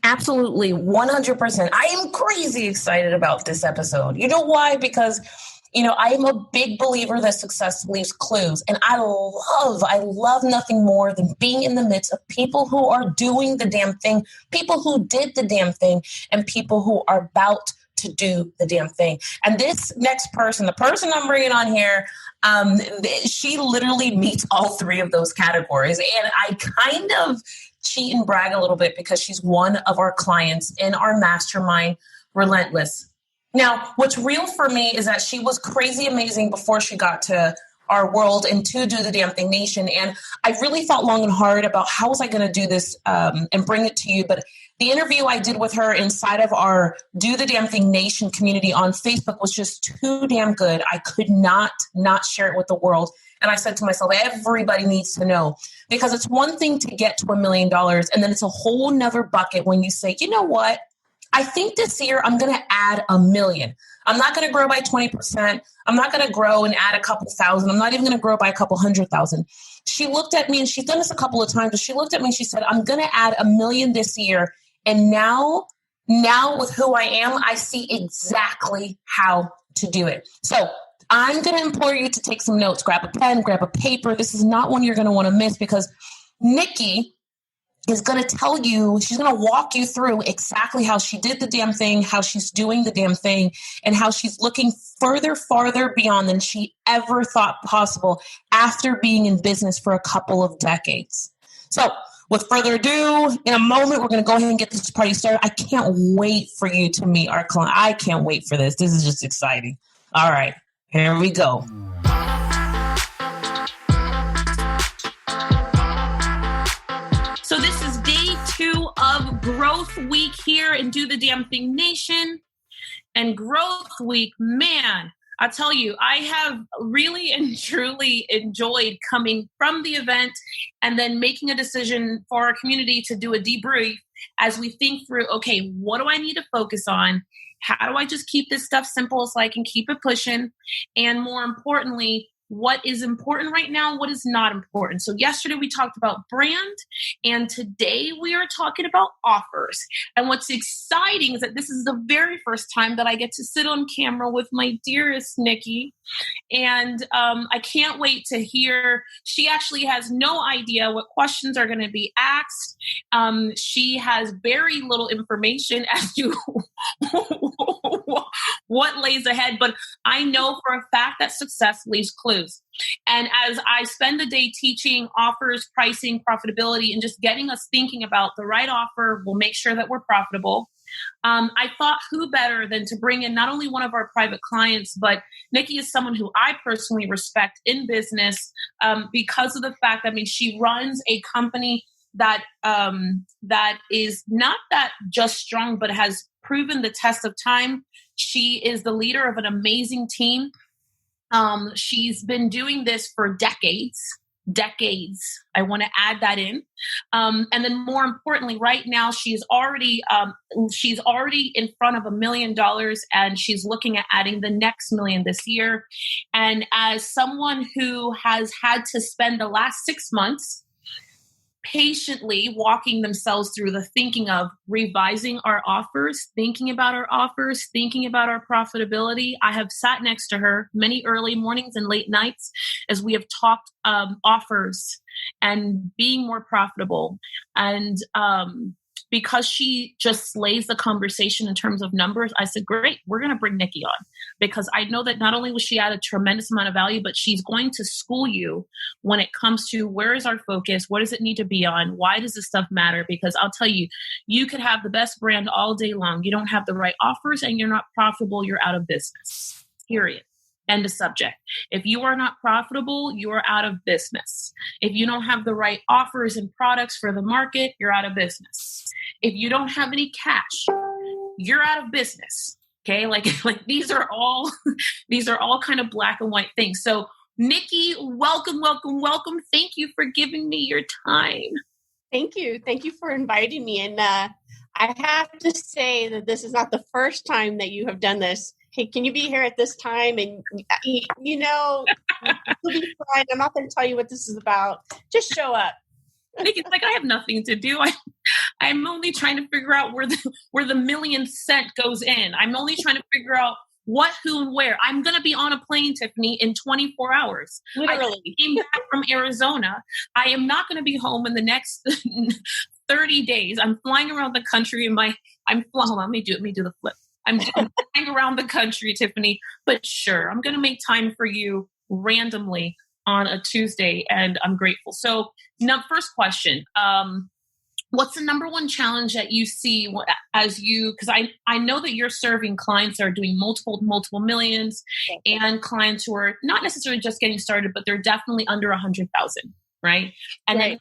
Absolutely, 100%. I am crazy excited about this episode. You know why? Because, I am a big believer that success leaves clues. And I love nothing more than being in the midst of people who are doing the damn thing, people who did the damn thing, and people who are about to do the damn thing. And this next person, the person I'm bringing on here, she literally meets all three of those categories. And I kind of cheat and brag a little bit because she's one of our clients in our mastermind, Relentless. Now, what's real for me is that she was crazy amazing before she got to our world and to Do the Damn Thing Nation. And I really thought long and hard about how was I going to do this and bring it to you. But the interview I did with her inside of our Do the Damn Thing Nation community on Facebook was just too damn good. I could not share it with the world. And I said to myself, everybody needs to know, because it's one thing to get to $1 million. And then it's a whole nother bucket when you say, you know what? I think this year I'm going to add 1 million. I'm not going to grow by 20%. I'm not going to grow and add a couple thousand. I'm not even going to grow by a couple 100,000. She looked at me, and she's done this a couple of times, but she looked at me and she said, I'm going to add 1 million this year. And now with who I am, I see exactly how to do it. So I'm going to implore you to take some notes, grab a pen, grab a paper. This is not one you're going to want to miss, because Nikki is going to tell you, she's going to walk you through exactly how she did the damn thing, how she's doing the damn thing, and how she's looking farther beyond than she ever thought possible after being in business for a couple of decades. So with further ado, in a moment, we're going to go ahead and get this party started. I can't wait for you to meet our client. I can't wait for this. This is just exciting. All right, here we go. So this is day 2 of Growth Week here in Do the Damn Thing Nation. And Growth Week, man, I tell you, I have really and truly enjoyed coming from the event and then making a decision for our community to do a debrief as we think through, okay, what do I need to focus on? How do I just keep this stuff simple so I can keep it pushing? And more importantly, what is important right now, what is not important. So yesterday we talked about brand, and today we are talking about offers. And what's exciting is that this is the very first time that I get to sit on camera with my dearest Nikki. And I can't wait to hear. She actually has no idea what questions are going to be asked. She has very little information as to what lays ahead, but I know for a fact that success leaves clues. And as I spend the day teaching offers, pricing, profitability, and just getting us thinking about the right offer will make sure that we're profitable. I thought who better than to bring in not only one of our private clients, but Nikki is someone who I personally respect in business because of the fact that, she runs a company that is not that just strong, but has proven the test of time. She is the leader of an amazing team. She's been doing this for decades. I want to add that in. And then more importantly, right now, she's already in front of $1 million, and she's looking at adding the next $1 million this year. And as someone who has had to spend the last 6 months patiently walking themselves through the thinking of revising our offers, thinking about our offers, thinking about our profitability. I have sat next to her many early mornings and late nights as we have talked offers and being more profitable. And because she just slays the conversation in terms of numbers, I said, great, we're going to bring Nikki on, because I know that not only will she add a tremendous amount of value, but she's going to school you when it comes to where is our focus, what does it need to be on, why does this stuff matter? Because I'll tell you, you could have the best brand all day long. You don't have the right offers and you're not profitable, you're out of business, period. End of subject. If you are not profitable, you are out of business. If you don't have the right offers and products for the market, you're out of business. If you don't have any cash, you're out of business. Okay. Like these are all kind of black and white things. So Nikki, welcome. Thank you for giving me your time. Thank you. Thank you for inviting me. And I have to say that this is not the first time that you have done this. Hey, can you be here at this time? And, you'll be fine. I'm not going to tell you what this is about. Just show up. It's like I have nothing to do. I'm only trying to figure out where the million cent goes in. I'm only trying to figure out what, who, and where. I'm going to be on a plane, Tiffany, in 24 hours. Literally. I came back from Arizona. I am not going to be home in the next 30 days. I'm flying around the country hold on, let me do the flip. I'm flying around the country, Tiffany, but sure, I'm going to make time for you randomly on a Tuesday, and I'm grateful. So now, first question, what's the number one challenge that you see as you, because I know that you're serving clients that are doing multiple millions and clients who are not necessarily just getting started, but they're definitely under 100,000, right? And then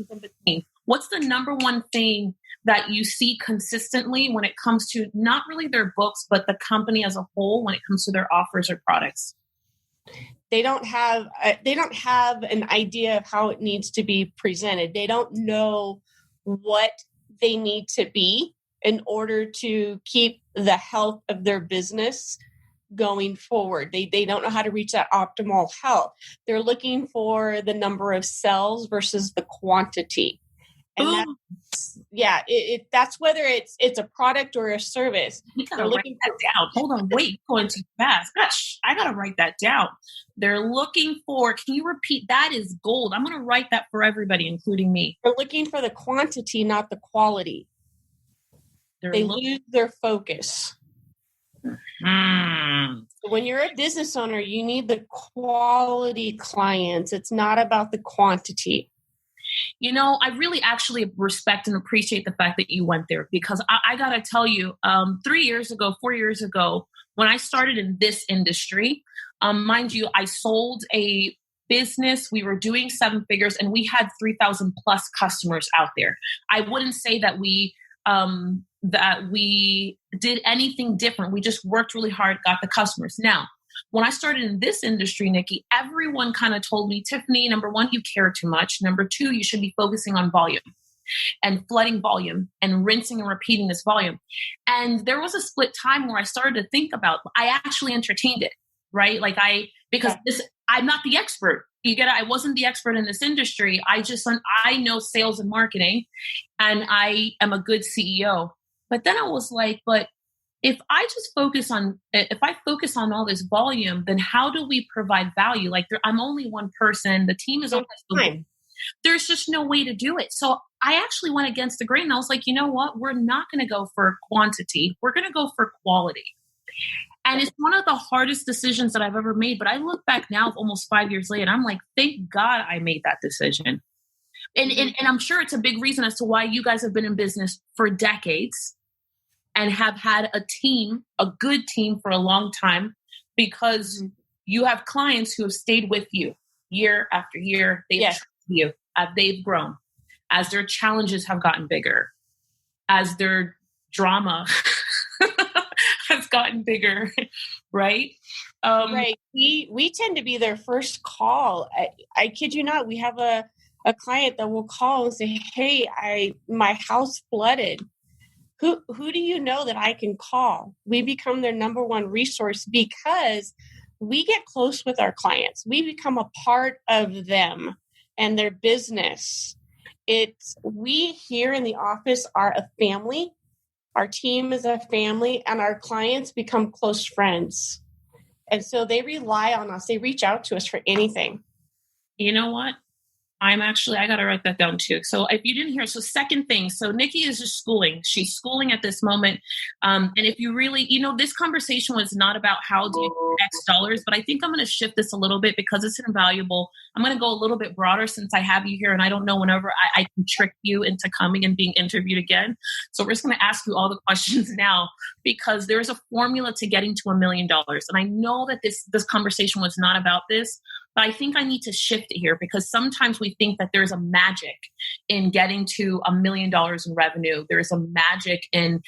in between, what's the number one thing that you see consistently when it comes to not really their books, but the company as a whole when it comes to their offers or products? They don't have an idea of how it needs to be presented. They don't know what they need to be in order to keep the health of their business going forward. They don't know how to reach that optimal health. They're looking for the number of sales versus the quantity. And that's whether it's a product or a service. They're looking that down. Hold on, wait, going too fast. Gosh, I gotta write that down. They're looking for, can you repeat? That is gold. I'm gonna write that for everybody, including me. They're looking for the quantity, not the quality. They lose their focus. When you're a business owner, you need the quality clients. It's not about the quantity. I really actually respect and appreciate the fact that you went there, because I got to tell you, 4 years ago, when I started in this industry, mind you, I sold a business. We were doing 7 figures and we had 3,000 plus customers out there. I wouldn't say that we did anything different. We just worked really hard, got the customers. Now, when I started in this industry, Nikki, everyone kind of told me, Tiffany, number one, you care too much. Number two, you should be focusing on volume and flooding volume and rinsing and repeating this volume. And there was a split time where I started to think about, I actually entertained it, right? I'm not the expert. You get it? I wasn't the expert in this industry. I know sales and marketing, and I am a good CEO. But then I was like, if I focus on all this volume, then how do we provide value? I'm only one person. The team is only there's just no way to do it. So I actually went against the grain. I was like, you know what? We're not going to go for quantity. We're going to go for quality. And it's one of the hardest decisions that I've ever made. But I look back now, almost 5 years later, and I'm like, thank God I made that decision. And I'm sure it's a big reason as to why you guys have been in business for decades and have had a good team for a long time, because you have clients who have stayed with you year after year. They've trusted you. They've grown as their challenges have gotten bigger, as their drama has gotten bigger, right? Right. We tend to be their first call. I kid you not. We have a client that will call and say, hey, my house flooded. Who do you know that I can call? We become their number one resource because we get close with our clients. We become a part of them and their business. We here in the office are a family. Our team is a family, and our clients become close friends. And so they rely on us. They reach out to us for anything. You know what? I got to write that down too. So if you didn't hear, second thing, Nikki is just schooling. She's schooling at this moment. And if you really, this conversation was not about how do you do X dollars, but I think I'm going to shift this a little bit because it's invaluable. I'm going to go a little bit broader since I have you here, and I don't know whenever I can trick you into coming and being interviewed again. So we're just going to ask you all the questions now, because there's a formula to getting to $1 million. And I know that this conversation was not about this, but I think I need to shift it here, because sometimes we think that there's a magic in getting to $1 million in revenue. There's a magic in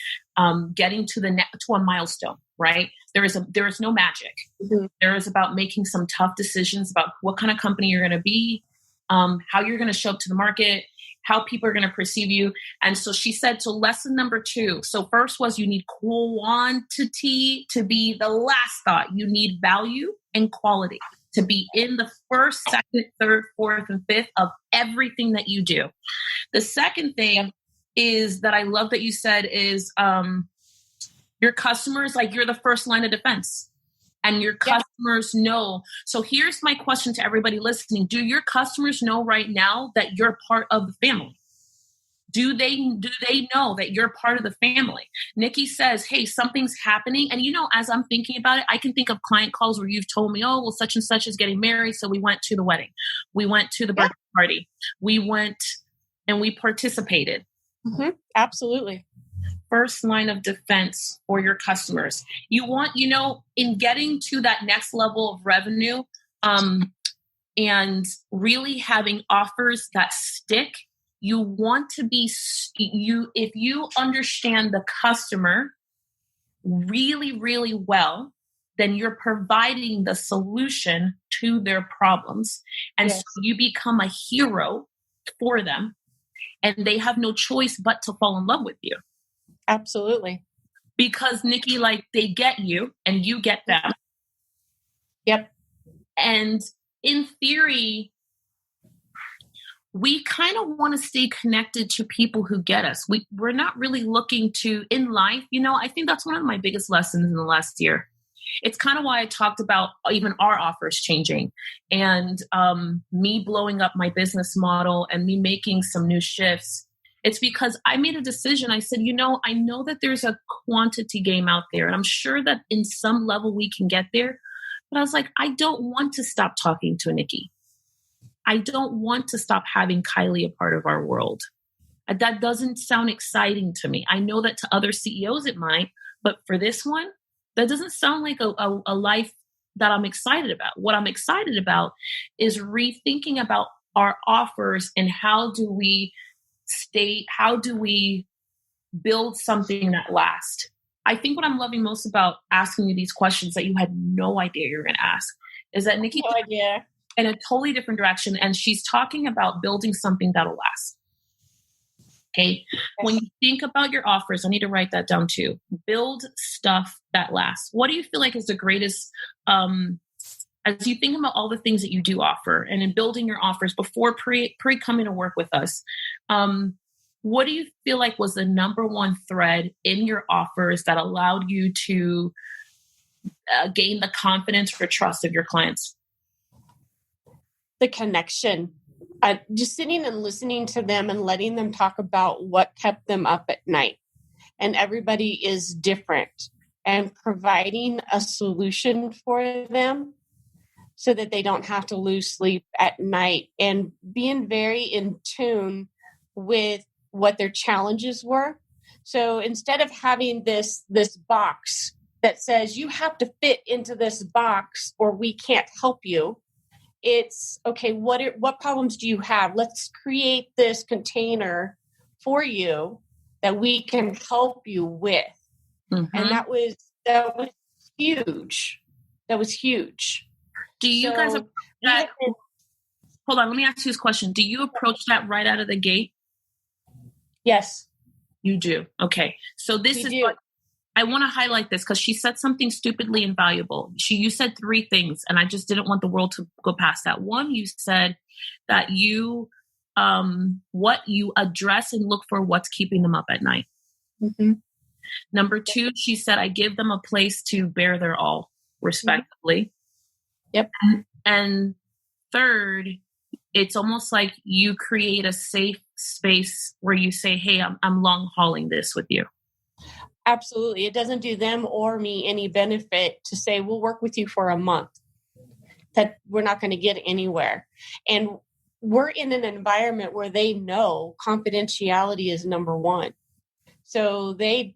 getting to a milestone, right? There is no magic. Mm-hmm. There is about making some tough decisions about what kind of company you're going to be, how you're going to show up to the market, how people are going to perceive you. And so she said, so lesson number 2. So first was you need quantity to be the last thought. You need value and quality. to be in the first, second, third, fourth, and fifth of everything that you do. The second thing is that I love that you said is your customers, like you're the first line of defense. And your customers know. So here's my question to everybody listening. Do your customers know right now that you're part of the family? Do they know that you're part of the family? Nikki says, hey, something's happening. And as I'm thinking about it, I can think of client calls where you've told me, oh, well, such and such is getting married. So we went to the wedding. We went to the birthday party. We went and we participated. Mm-hmm. Absolutely. First line of defense for your customers. You want, in getting to that next level of revenue, and really having offers that stick, you want to be, if you understand the customer really, really well, then you're providing the solution to their problems. And so you become a hero for them, and they have no choice but to fall in love with you. Absolutely. Because Nikki, they get you and you get them. Yep. And in theory, we kind of want to stay connected to people who get us. We're not really looking to, in life, I think that's one of my biggest lessons in the last year. It's kind of why I talked about even our offers changing and me blowing up my business model and me making some new shifts. It's because I made a decision. I said, I know that there's a quantity game out there, and I'm sure that in some level we can get there. But I was like, I don't want to stop talking to Nikki. I don't want to stop having Kylie a part of our world. That doesn't sound exciting to me. I know that to other CEOs it might, but for this one, that doesn't sound like a life that I'm excited about. What I'm excited about is rethinking about our offers and how do we build something that lasts. I think what I'm loving most about asking you these questions that you had no idea you were going to ask is that Nikki no idea. In a totally different direction, and she's talking about building something that'll last. Okay. Yes. When you think about your offers, I need to write that down too. Build stuff that lasts. What do you feel like is the greatest, as you think about all the things that you do offer and in building your offers before pre coming to work with us, what do you feel like was the number one thread in your offers that allowed you to gain the confidence or trust of your clients? The connection. Just sitting and listening to them and letting them talk about what kept them up at night. And everybody is different, and providing a solution for them so that they don't have to lose sleep at night, and being very in tune with what their challenges were. So instead of having this box that says you have to fit into this box or we can't help you, it's okay, what problems do you have? Let's create this container for you that we can help you with. Mm-hmm. And that was huge. That was huge. Do you guys approach that? Hold on, let me ask you this question. Do you approach that right out of the gate? Yes. You do. Okay. So this is what I want to highlight this because she said something stupidly invaluable. You said three things, and I just didn't want the world to go past that. One, you said that what you address and look for what's keeping them up at night. Mm-hmm. Number two, she said, I give them a place to bear their all respectively. Yep. And third, it's almost like you create a safe space where you say, hey, I'm long hauling this with you. Absolutely. It doesn't do them or me any benefit to say, we'll work with you for a month. That we're not going to get anywhere. And we're in an environment where they know confidentiality is number one. So they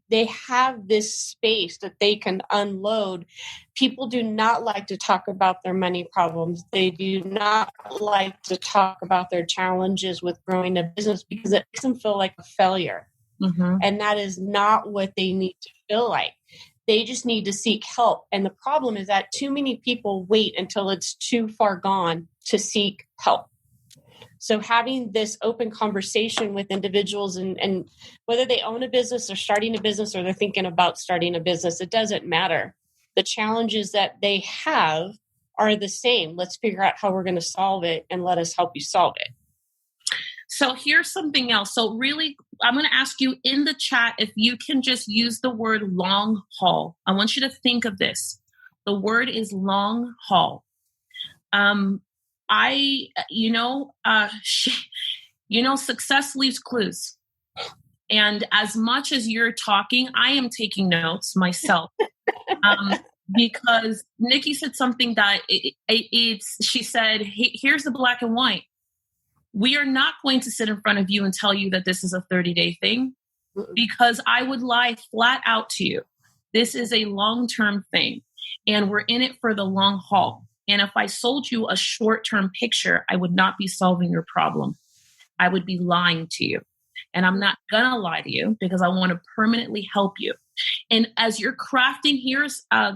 have this space that they can unload. People do not like to talk about their money problems. They do not like to talk about their challenges with growing a business because it makes them feel like a failure. Mm-hmm. And that is not what they need to feel like. They just need to seek help. And the problem is that too many people wait until it's too far gone to seek help. So having this open conversation with individuals and whether they own a business or starting a business or they're thinking about starting a business, it doesn't matter. The challenges that they have are the same. Let's figure out how we're going to solve it and let us help you solve it. So here's something else. So really, I'm going to ask you in the chat if you can just use the word long haul. I want you to think of this. The word is long haul. Success leaves clues. And as much as you're talking, I am taking notes myself. Because Nikki said something that she said, here's the black and white. We are not going to sit in front of you and tell you that this is a 30-day thing, because I would lie flat out to you. This is a long-term thing, and we're in it for the long haul. And if I sold you a short-term picture, I would not be solving your problem. I would be lying to you. And I'm not going to lie to you because I want to permanently help you. And as you're crafting,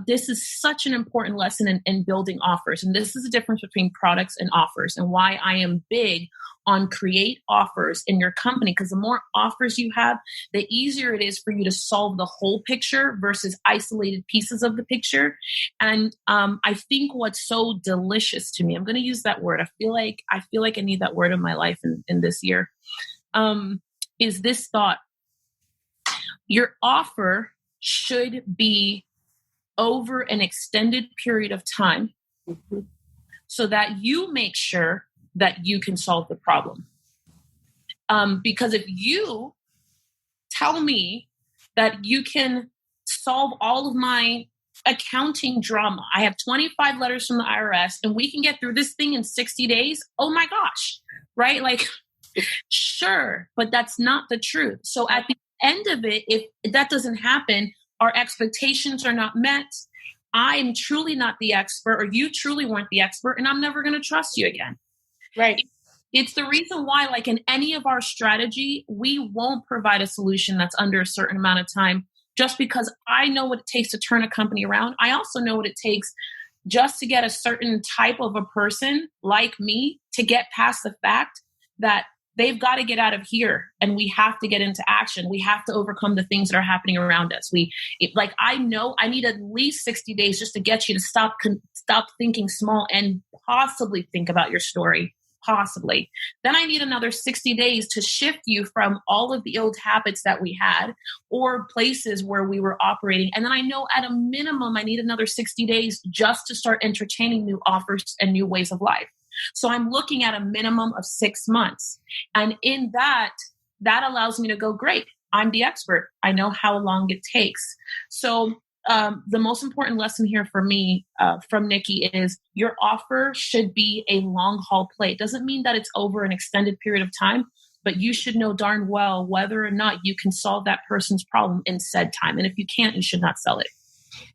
this is such an important lesson in building offers. And this is the difference between products and offers, and why I am big on create offers in your company. Because the more offers you have, the easier it is for you to solve the whole picture versus isolated pieces of the picture. And I think what's so delicious to me, I'm going to use that word. I feel like I need that word in my life in this year. Is this thought. Your offer should be over an extended period of time, so that you make sure that you can solve the problem. Because if you tell me that you can solve all of my accounting drama, I have 25 letters from the IRS and we can get through this thing in 60 days. Oh my gosh, right? Like, sure, but that's not the truth. So at the end of it, if that doesn't happen, our expectations are not met. I'm truly not the expert, or you truly weren't the expert, and I'm never going to trust you again. Right. It's the reason why, like in any of our strategy, we won't provide a solution that's under a certain amount of time, just because I know what it takes to turn a company around. I also know what it takes just to get a certain type of a person like me to get past the fact that they've got to get out of here and we have to get into action. We have to overcome the things that are happening around us. I know I need at least 60 days just to get you to stop thinking small and possibly think about your story. Possibly. Then I need another 60 days to shift you from all of the old habits that we had or places where we were operating. And then I know at a minimum, I need another 60 days just to start entertaining new offers and new ways of life. So I'm looking at a minimum of 6 months. And in that allows me to go, great, I'm the expert. I know how long it takes. So the most important lesson here for me from Nikki is your offer should be a long haul play. It doesn't mean that it's over an extended period of time, but you should know darn well whether or not you can solve that person's problem in said time. And if you can't, you should not sell it.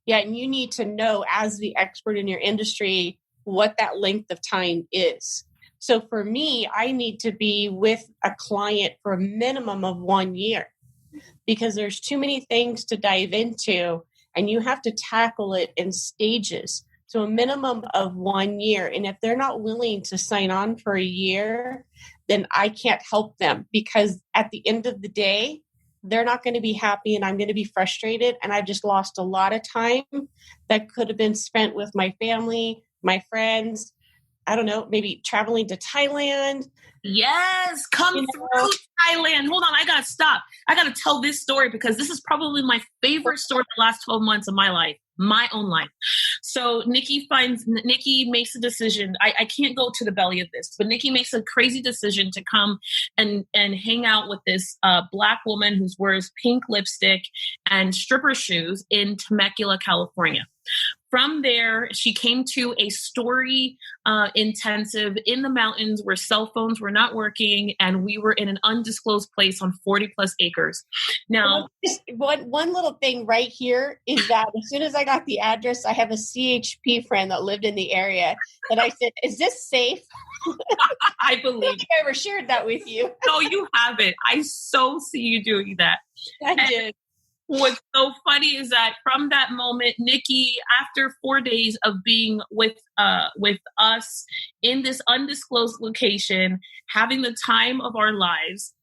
Yeah, and you need to know as the expert in your industry what that length of time is. So for me, I need to be with a client for a minimum of 1 year, because there's too many things to dive into and you have to tackle it in stages. So a minimum of 1 year. And if they're not willing to sign on for a year, then I can't help them, because at the end of the day, they're not going to be happy and I'm going to be frustrated. And I've just lost a lot of time that could have been spent with my family, my friends, I don't know, maybe traveling to Thailand. Yes, come through Thailand. Hold on, I got to stop. I got to tell this story because this is probably my favorite story the last 12 months of my life, my own life. So Nikki makes a decision. I can't go to the belly of this, but Nikki makes a crazy decision to come and hang out with this Black woman who wears pink lipstick and stripper shoes in Temecula, California. From there, she came to a story intensive in the mountains where cell phones were not working, and we were in an undisclosed place on 40 plus acres. Now, one little thing right here is that as soon as I got the address, I have a CHP friend that lived in the area, and I said, "Is this safe?" I believe. I don't think I ever shared that with you. No, you haven't. I so see you doing that. I did. What's so funny is that from that moment, Nikki, after 4 days of being with us in this undisclosed location, having the time of our lives,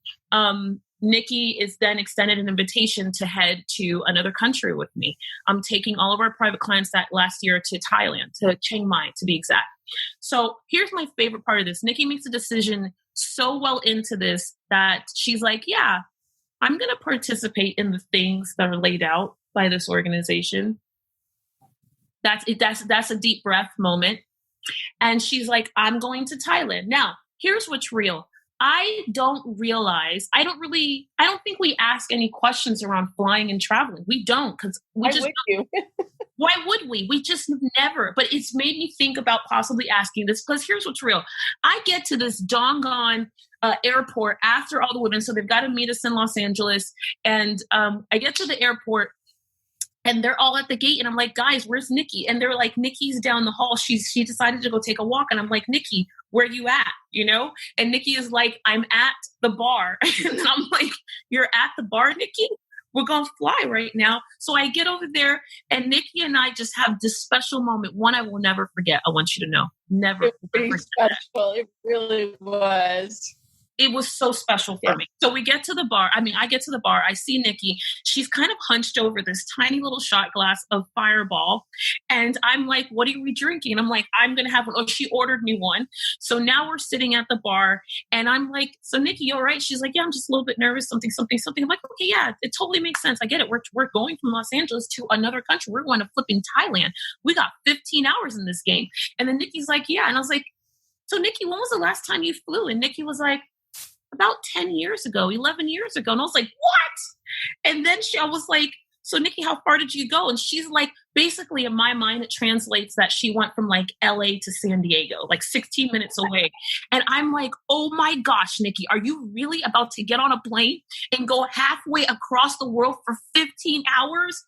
Nikki is then extended an invitation to head to another country with me. I'm taking all of our private clients that last year to Thailand, to Chiang Mai, to be exact. So here's my favorite part of this. Nikki makes a decision so well into this that she's like, yeah, I'm going to participate in the things that are laid out by this organization. That's a deep breath moment. And she's like, I'm going to Thailand. Now, here's what's real. I don't think we ask any questions around flying and traveling. We don't, because we just, why would we? We just never, but it's made me think about possibly asking this, because here's what's real. I get to this doggone airport after all the women. So they've got to meet us in Los Angeles. And I get to the airport and they're all at the gate. And I'm like, guys, where's Nikki? And they're like, Nikki's down the hall. She decided to go take a walk. And I'm like, Nikki, where you at? You know? And Nikki is like, I'm at the bar. And I'm like, you're at the bar, Nikki? We're going to fly right now. So I get over there and Nikki and I just have this special moment. One I will never forget. I want you to know. Never. Pretty special. It really was. It was so special for me. So we get to the bar. I get to the bar. I see Nikki. She's kind of hunched over this tiny little shot glass of Fireball. And I'm like, what are we drinking? And I'm like, I'm going to have one. Oh, she ordered me one. So now we're sitting at the bar and I'm like, so Nikki, you all right? She's like, yeah, I'm just a little bit nervous. Something. I'm like, okay, yeah, it totally makes sense. I get it. We're going from Los Angeles to another country. We're going to flipping Thailand. We got 15 hours in this game. And then Nikki's like, yeah. And I was like, so Nikki, when was the last time you flew? And Nikki was like, about 10 years ago, 11 years ago. And I was like, what? And then I was like, so Nikki, how far did you go? And she's like, basically in my mind, it translates that she went from like LA to San Diego, like 16 minutes away. And I'm like, oh my gosh, Nikki, are you really about to get on a plane and go halfway across the world for 15 hours?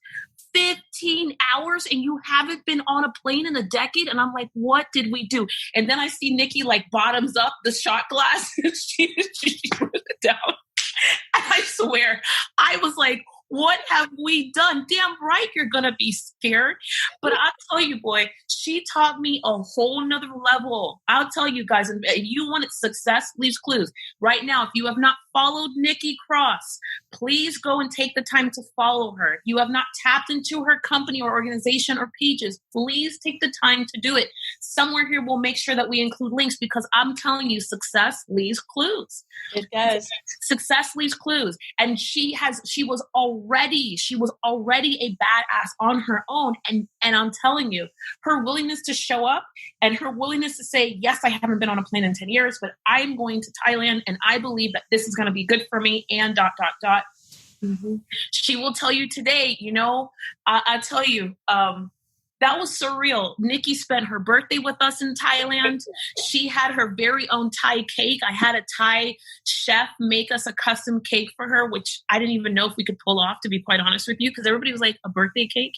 15 hours and you haven't been on a plane in a decade? And I'm like, what did we do? And then I see Nikki like bottoms up the shot glass. she put it down. I swear, I was like, what have we done? Damn right you're going to be scared. But I'll tell you, boy, she taught me a whole nother level. I'll tell you guys, if you wanted success, leaves clues. Right now, if you have not followed Nikki Cross, please go and take the time to follow her. If you have not tapped into her company or organization or pages, please take the time to do it. Somewhere here, we'll make sure that we include links because I'm telling you, success leaves clues. It does. Success leaves clues. And she was already a badass on her own. And I'm telling you, her willingness to show up and her willingness to say, yes, I haven't been on a plane in 10 years, but I'm going to Thailand and I believe that this is going to be good for me and ... Mm-hmm. She will tell you today, I tell you, that was surreal. Nikki spent her birthday with us in Thailand. She had her very own Thai cake. I had a Thai chef make us a custom cake for her, which I didn't even know if we could pull off, to be quite honest with you, because everybody was like, a birthday cake?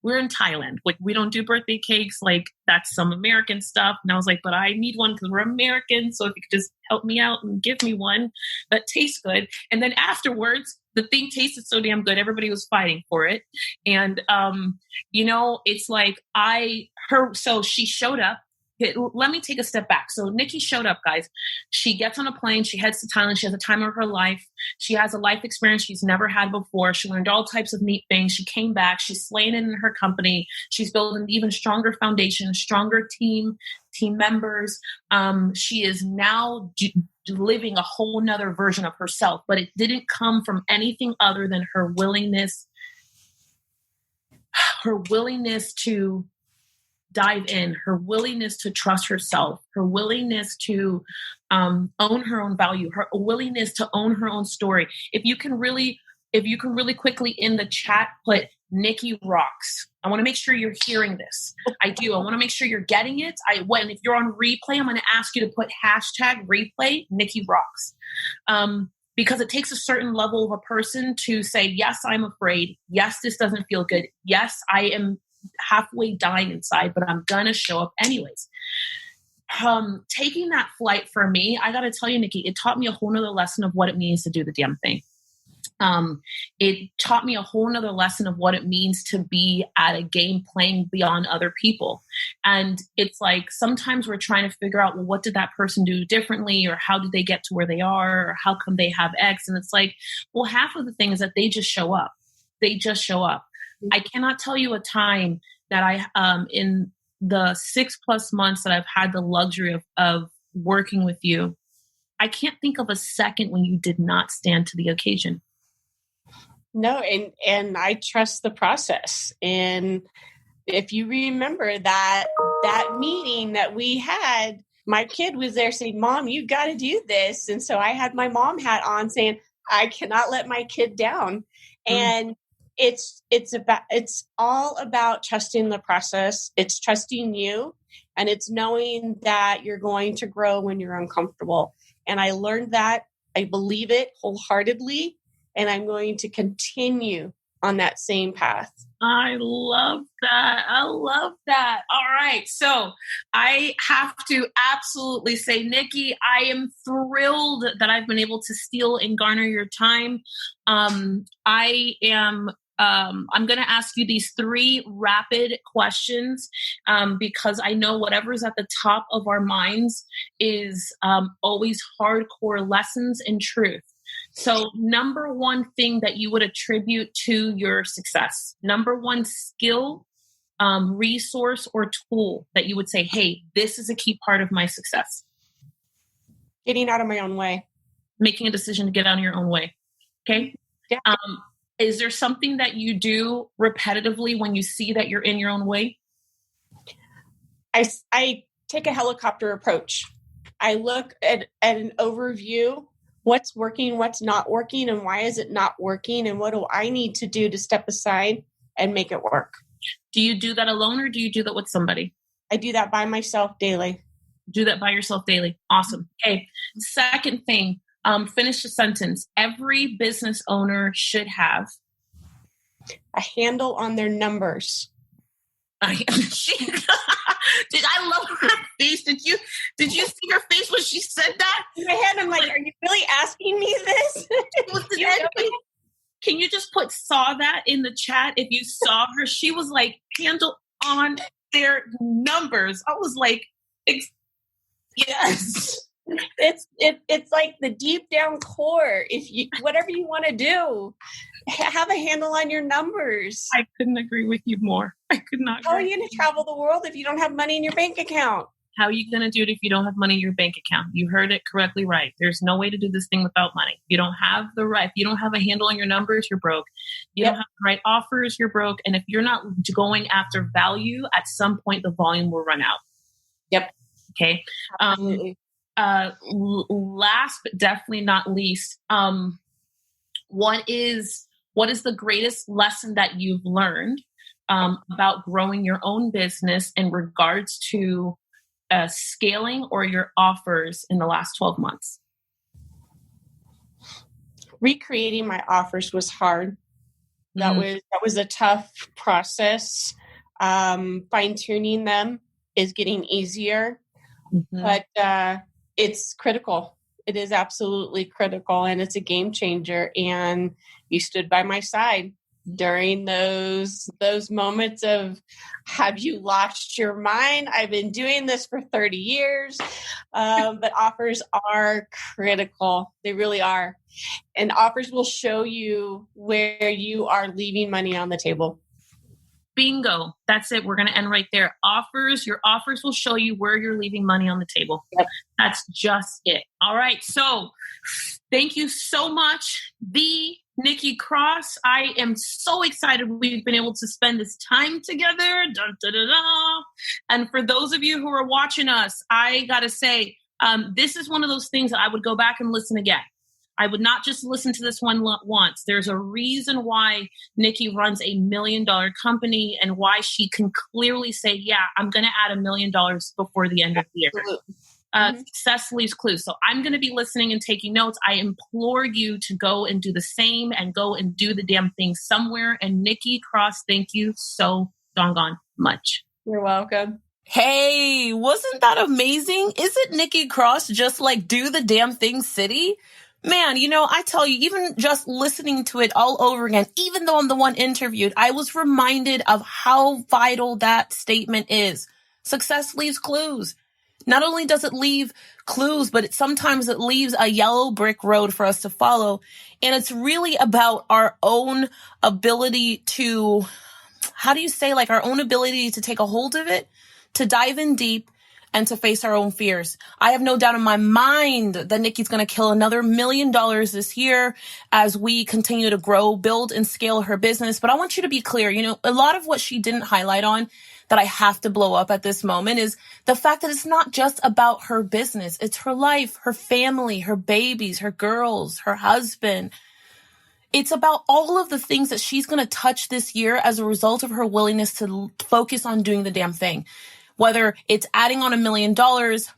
We're in Thailand. Like, we don't do birthday cakes. Like, that's some American stuff. And I was like, but I need one because we're American. So if you could just help me out and give me one that tastes good. And then afterwards, the thing tasted so damn good. Everybody was fighting for it. And, it's like so she showed up. Let me take a step back. So Nikki showed up, guys. She gets on a plane. She heads to Thailand. She has the time of her life. She has a life experience she's never had before. She learned all types of neat things. She came back. She's slaying it in her company. She's building an even stronger foundation, stronger team members. She is now living a whole nother version of herself, but it didn't come from anything other than her willingness to dive in, her willingness to trust herself, her willingness to own her own value, her willingness to own her own story. If you can really quickly in the chat put Nikki rocks. I want to make sure you're hearing this. I do. I want to make sure you're getting it. If you're on replay, I'm going to ask you to put hashtag replay Nikki rocks. Because it takes a certain level of a person to say, yes, I'm afraid. Yes, this doesn't feel good. Yes, I am halfway dying inside, but I'm gonna show up anyways. Taking that flight for me, I gotta tell you, Nikki, it taught me a whole nother lesson of what it means to do the damn thing. It taught me a whole nother lesson of what it means to be at a game playing beyond other people. And it's like, sometimes we're trying to figure out, well, what did that person do differently? Or how did they get to where they are? Or how come they have X? And it's like, well, half of the thing is that they just show up. They just show up. I cannot tell you a time that in the 6+ months that I've had the luxury of working with you, I can't think of a second when you did not stand to the occasion. No, and I trust the process. And if you remember that meeting that we had, my kid was there saying, "Mom, you got to do this." And so I had my mom hat on saying, I cannot let my kid down. And it's all about trusting the process. It's trusting you, and it's knowing that you're going to grow when you're uncomfortable. And I learned that. I believe it wholeheartedly. And I'm going to continue on that same path. I love that. I love that. All right. So I have to absolutely say, Nikki, I am thrilled that I've been able to steal and garner your time. I'm going to ask you these 3 rapid questions because I know whatever's at the top of our minds is always hardcore lessons and truth. So number 1 thing that you would attribute to your success, number 1 skill, resource, or tool that you would say, hey, this is a key part of my success. Getting out of my own way. Making a decision to get out of your own way. Okay. Yeah. Is there something that you do repetitively when you see that you're in your own way? I take a helicopter approach. I look at an overview. What's working, what's not working, and why is it not working? And what do I need to do to step aside and make it work? Do you do that alone, or do you do that with somebody? I do that by myself daily. Do that by yourself daily. Awesome. Okay. Second thing, finish the sentence. Every business owner should have a handle on their numbers. I love her face. Did you see her face when she said that? In my head, I'm like, are you really asking me this? Can you just saw that in the chat? If you saw her, she was like, handle on their numbers. I was like, yes. It's like the deep down core. If you, whatever you want to do, have a handle on your numbers. I couldn't agree with you more. I could not. How are you going to travel the world if you don't have money in your bank account? How are you going to do it if you don't have money in your bank account? You heard it correctly right. There's no way to do this thing without money. You don't have the right. If you don't have a handle on your numbers, you're broke. You don't have the right offers, you're broke. And if you're not going after value, at some point the volume will run out. Yep. Okay. Last but definitely not least, what is the greatest lesson that you've learned about growing your own business in regards to scaling or your offers in the last 12 months? Recreating my offers was hard. That was a tough process. Fine-tuning them is getting easier, but it's critical. It is absolutely critical, and it's a game changer. And you stood by my side during those moments of, have you lost your mind? I've been doing this for 30 years, but offers are critical. They really are. And offers will show you where you are leaving money on the table. Bingo. That's it. We're going to end right there. Your offers will show you where you're leaving money on the table. Yep. That's just it. All right. So thank you so much, the Nikki Cross. I am so excited we've been able to spend this time together. Dun, dun, dun, dun. And for those of you who are watching us, I got to say, this is one of those things that I would go back and listen again. I would not just listen to this one once. There's a reason why Nikki runs a $1 million company and why she can clearly say, yeah, I'm going to add $1 million before the end of the year. Success leaves clues. So I'm going to be listening and taking notes. I implore you to go and do the same and go and do the damn thing somewhere. And Nikki Cross, thank you so doggone much. You're welcome. Hey, wasn't that amazing? Isn't Nikki Cross just like Do the Damn Thing City? Man, I tell you, even just listening to it all over again, even though I'm the one interviewed, I was reminded of how vital that statement is. Success leaves clues. Not only does it leave clues, but sometimes it leaves a yellow brick road for us to follow. And it's really about our own ability to, our own ability to take a hold of it, to dive in deep, and to face our own fears. I have no doubt in my mind that Nikki's going to kill another $1 million this year as we continue to grow, build, and scale her business. But I want you to be clear, a lot of what she didn't highlight on that I have to blow up at this moment is the fact that it's not just about her business. It's her life, her family, her babies, her girls, her husband. It's about all of the things that she's going to touch this year as a result of her willingness to focus on doing the damn thing. Whether it's adding on $1 million,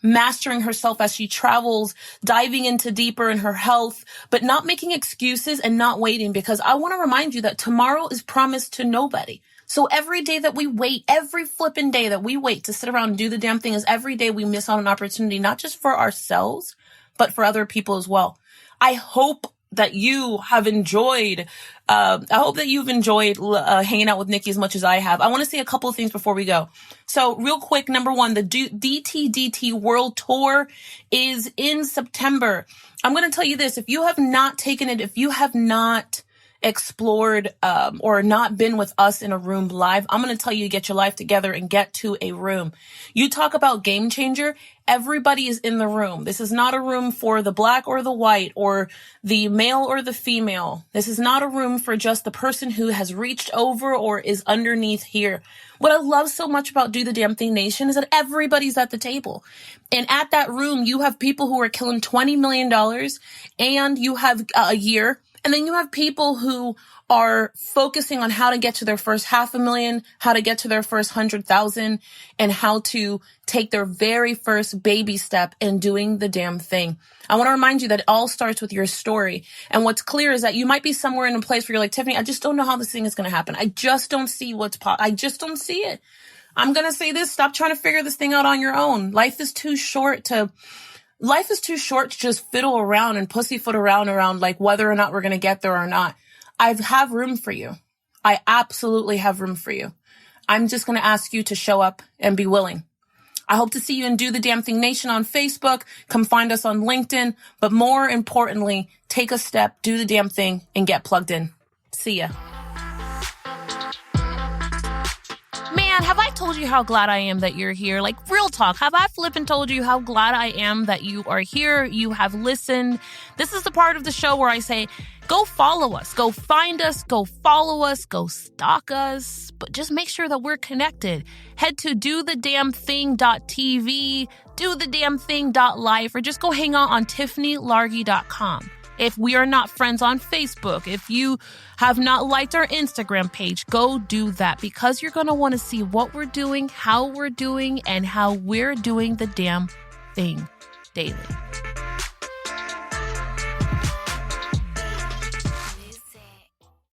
mastering herself as she travels, diving into deeper in her health, but not making excuses and not waiting, because I want to remind you that tomorrow is promised to nobody. So every day that we wait, every flipping day that we wait to sit around and do the damn thing is every day we miss out on an opportunity, not just for ourselves, but for other people as well. I hope that you have enjoyed, hanging out with Nikki as much as I have. I want to say a couple of things before we go. So real quick, number one, the DTDT World Tour is in September. I'm going to tell you this. If you have not taken it, if you have not explored or not been with us in a room live, I'm going to tell you to get your life together and get to a room. You talk about game changer. Everybody is in the room. This is not a room for the black or the white or the male or the female. This is not a room for just the person who has reached over or is underneath here. What I love so much about Do the Damn Thing Nation is that everybody's at the table. And at that room, you have people who are killing $20 million and you have a year. And then you have people who are focusing on how to get to their first $500,000, how to get to their first 100,000, and how to take their very first baby step in doing the damn thing. I want to remind you that it all starts with your story. And what's clear is that you might be somewhere in a place where you're like, Tiffany, I just don't know how this thing is going to happen. I just don't see I just don't see it. I'm going to say this. Stop trying to figure this thing out on your own. Life is too short to just fiddle around and pussyfoot around like whether or not we're going to get there or not. I have room for you. I absolutely have room for you. I'm just going to ask you to show up and be willing. I hope to see you in Do the Damn Thing Nation on Facebook. Come find us on LinkedIn. But more importantly, take a step, do the damn thing, and get plugged in. See ya. Man, have I told you how glad I am that you're here? Like, real talk, have I flippin' told you how glad I am that you are here, you have listened? This is the part of the show where I say, go follow us, go find us, go follow us, go stalk us, but just make sure that we're connected. Head to dothedamnthing.tv, dothedamnthing.life, or just go hang out on tiffanylargy.com. If we are not friends on Facebook, if you have not liked our Instagram page, go do that, because you're going to want to see what we're doing, how we're doing, and how we're doing the damn thing daily.